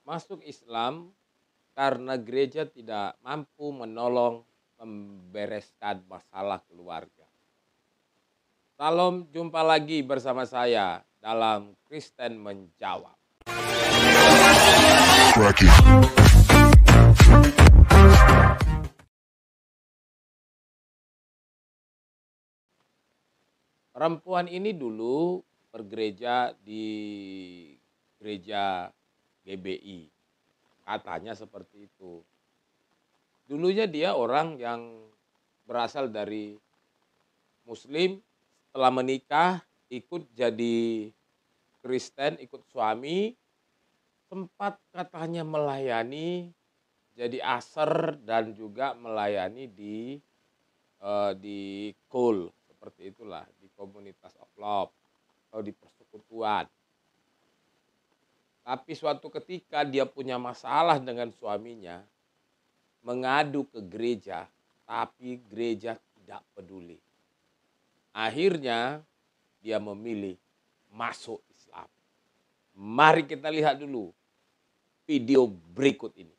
masuk Islam karena gereja tidak mampu menolong membereskan masalah keluarga. Salam, jumpa lagi bersama saya dalam Kristen Menjawab. Perempuan ini dulu bergereja di gereja GBI. Katanya seperti itu. Dulunya dia orang yang berasal dari Muslim, setelah menikah ikut jadi Kristen, ikut suami, sempat katanya melayani jadi aser dan juga melayani di KUL, seperti itulah, di komunitas of love atau di persekutuan. Tapi suatu ketika dia punya masalah dengan suaminya, mengadu ke gereja, tapi gereja tidak peduli. Akhirnya dia memilih masuk Islam. Mari kita lihat dulu video berikut ini.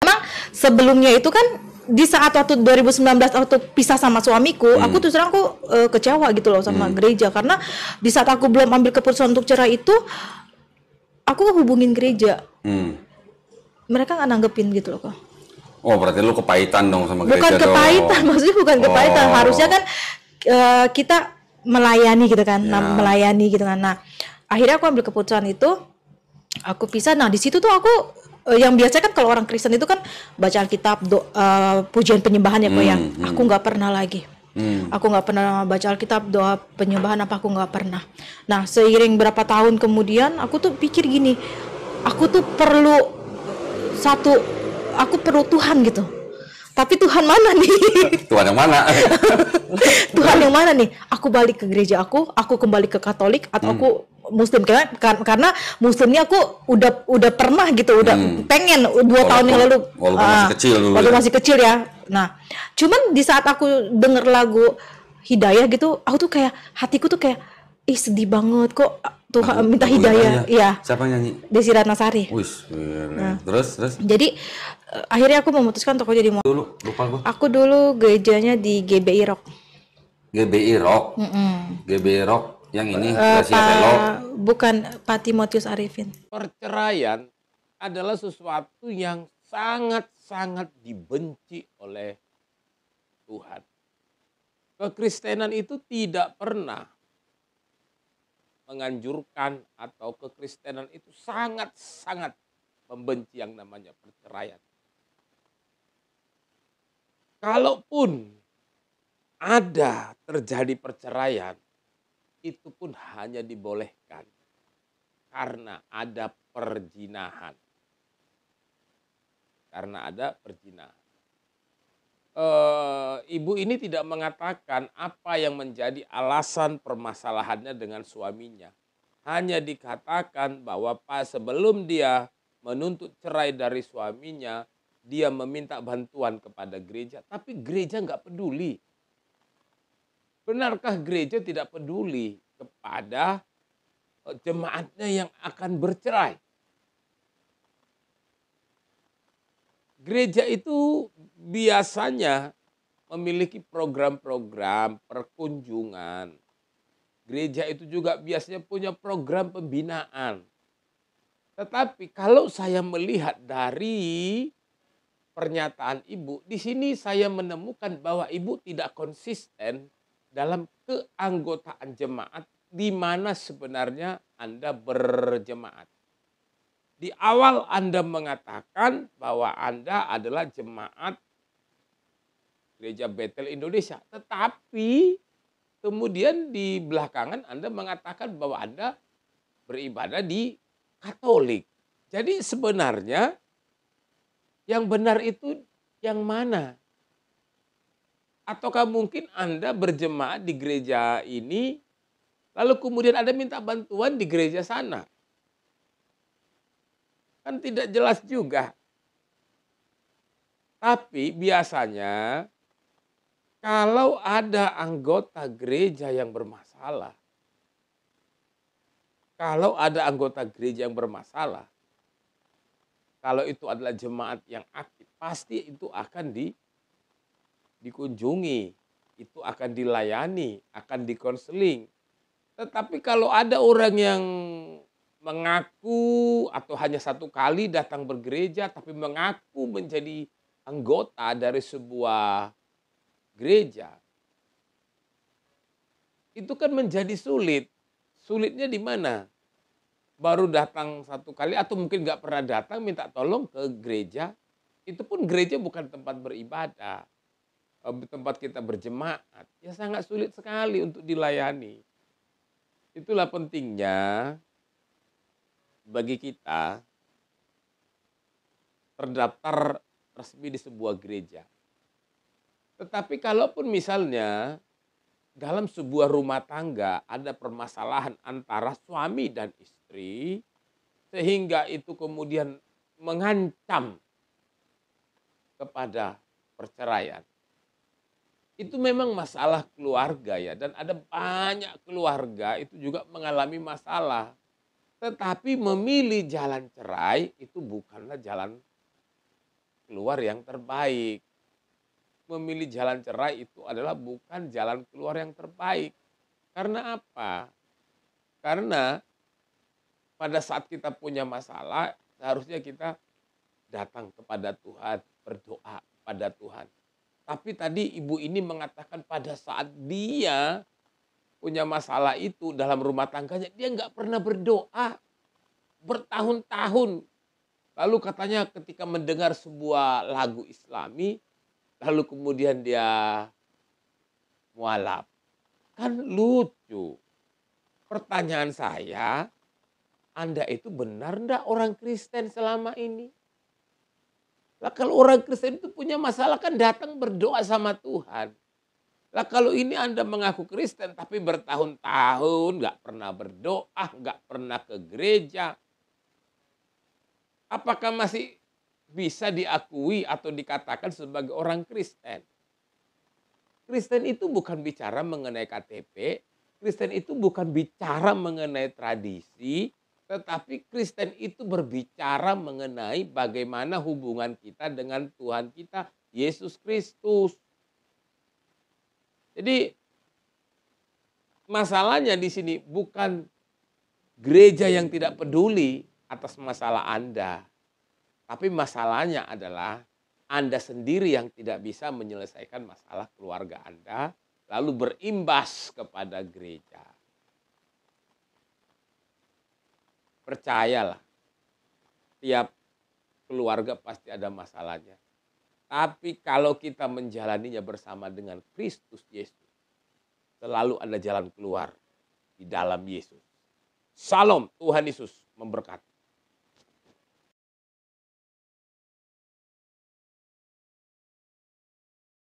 Memang sebelumnya itu kan di saat waktu 2019 waktu pisah sama suamiku, aku terus terang aku kecewa gitu loh sama gereja, karena di saat aku belum ambil keputusan untuk cerai itu, aku hubungin gereja. Mereka nggak nanggepin gitu loh kok. Oh, berarti lu kepahitan dong sama gereja. Bukan kepahitan, maksudnya bukan kepahitan. Harusnya kan kita melayani gitu kan, melayani gitu kan. Nah, akhirnya aku ambil keputusan itu, aku pisah. Nah, di situ tuh aku yang biasa kan kalau orang Kristen itu kan baca Alkitab, pujian penyembahan ya kok ya. Aku nggak pernah lagi. Aku nggak pernah baca Alkitab, doa penyembahan apa, aku nggak pernah. Nah, seiring berapa tahun kemudian, aku tuh pikir gini, aku tuh perlu aku perlu Tuhan gitu. Tapi Tuhan mana nih? Tuhan yang mana? Tuhan yang mana nih? Aku balik ke gereja aku kembali ke Katolik, atau aku Muslim, karena Muslimnya aku udah pernah gitu, udah pengen 2 tahun yang lalu. Walaupun masih kecil dulu. Waktu masih kecil ya. Nah, cuman di saat aku denger lagu Hidayah gitu, aku tuh kayak, hatiku tuh kayak, sedih banget kok Tuhan minta hidayah. Iya. Siapa yang nyanyi? Desi Ratnasari. Wis, terus. Jadi akhirnya aku memutuskan untuk jadi Dulu lupa gua. Aku dulu gerejanya di GBI Rock. GBI Rock. GBI Rock yang ini Gracia Velo. Bukan, Pak Timotius Arifin. Perceraian adalah sesuatu yang sangat-sangat dibenci oleh Tuhan. Kekristenan itu tidak pernah menganjurkan, atau kekristenan itu sangat-sangat membenci yang namanya perceraian. Kalaupun ada terjadi perceraian, itu pun hanya dibolehkan karena ada perzinahan. Karena ada perzinahan. Ibu ini tidak mengatakan apa yang menjadi alasan permasalahannya dengan suaminya. Hanya dikatakan bahwa sebelum dia menuntut cerai dari suaminya, dia meminta bantuan kepada gereja. Tapi gereja nggak peduli. Benarkah gereja tidak peduli kepada jemaatnya yang akan bercerai? Gereja itu biasanya memiliki program-program perkunjungan. Gereja itu juga biasanya punya program pembinaan. Tetapi kalau saya melihat dari pernyataan ibu, di sini saya menemukan bahwa ibu tidak konsisten dalam keanggotaan jemaat di mana sebenarnya Anda berjemaat. Di awal Anda mengatakan bahwa Anda adalah jemaat Gereja Betel Indonesia. Tetapi kemudian di belakangan Anda mengatakan bahwa Anda beribadah di Katolik. Jadi sebenarnya yang benar itu yang mana? Ataukah mungkin Anda berjemaat di gereja ini, lalu kemudian Anda minta bantuan di gereja sana? Kan tidak jelas juga. Tapi biasanya kalau ada anggota gereja yang bermasalah, kalau itu adalah jemaat yang aktif, pasti itu akan dikunjungi, itu akan dilayani, akan dikonseling. Tetapi kalau ada orang yang mengaku atau hanya satu kali datang bergereja tapi mengaku menjadi anggota dari sebuah gereja, itu kan menjadi sulit. Sulitnya di mana? Baru datang satu kali atau mungkin nggak pernah datang minta tolong ke gereja. Itu pun gereja bukan tempat beribadah, tempat kita berjemaat. Ya sangat sulit sekali untuk dilayani. Itulah pentingnya bagi kita terdaftar resmi di sebuah gereja. Tetapi kalaupun misalnya dalam sebuah rumah tangga ada permasalahan antara suami dan istri, sehingga itu kemudian mengancam kepada perceraian. Itu memang masalah keluarga ya, dan ada banyak keluarga itu juga mengalami masalah. Tetapi memilih jalan cerai itu bukanlah jalan keluar yang terbaik. Memilih jalan cerai itu adalah bukan jalan keluar yang terbaik. Karena apa? Karena pada saat kita punya masalah, seharusnya kita datang kepada Tuhan, berdoa kepada Tuhan. Tapi tadi ibu ini mengatakan pada saat dia punya masalah itu dalam rumah tangganya, dia nggak pernah berdoa bertahun-tahun. Lalu katanya ketika mendengar sebuah lagu Islami, lalu kemudian dia mualaf. Kan lucu. Pertanyaan saya, Anda itu benar enggak orang Kristen selama ini? Lah kalau orang Kristen itu punya masalah kan datang berdoa sama Tuhan. Lah kalau ini Anda mengaku Kristen tapi bertahun-tahun nggak pernah berdoa, nggak pernah ke gereja, apakah masih bisa diakui atau dikatakan sebagai orang Kristen? Kristen itu bukan bicara mengenai KTP, Kristen itu bukan bicara mengenai tradisi, tetapi Kristen itu berbicara mengenai bagaimana hubungan kita dengan Tuhan kita, Yesus Kristus. Jadi masalahnya di sini bukan gereja yang tidak peduli atas masalah Anda. Tapi masalahnya adalah Anda sendiri yang tidak bisa menyelesaikan masalah keluarga Anda, lalu berimbas kepada gereja. Percayalah, tiap keluarga pasti ada masalahnya. Tapi kalau kita menjalaninya bersama dengan Kristus Yesus, selalu ada jalan keluar di dalam Yesus. Salam, Tuhan Yesus memberkati.